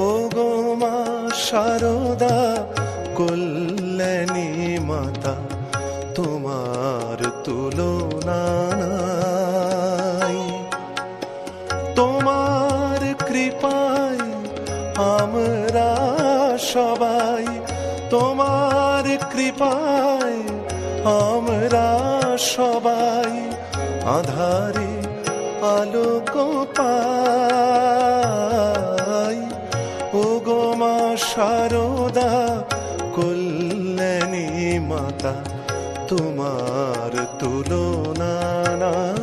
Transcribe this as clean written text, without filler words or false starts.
ও গো মা শারদা কল্যাণী মাতা, তোমার তুলনা নাই। তোমার কৃপায় আমরা সবাই, তোমার কৃপায় আমরা সবাই আঁধারে আলোক পাই। ও গো মা শারদা কল্যাণী মাতা, তোমার তুলনা নাই।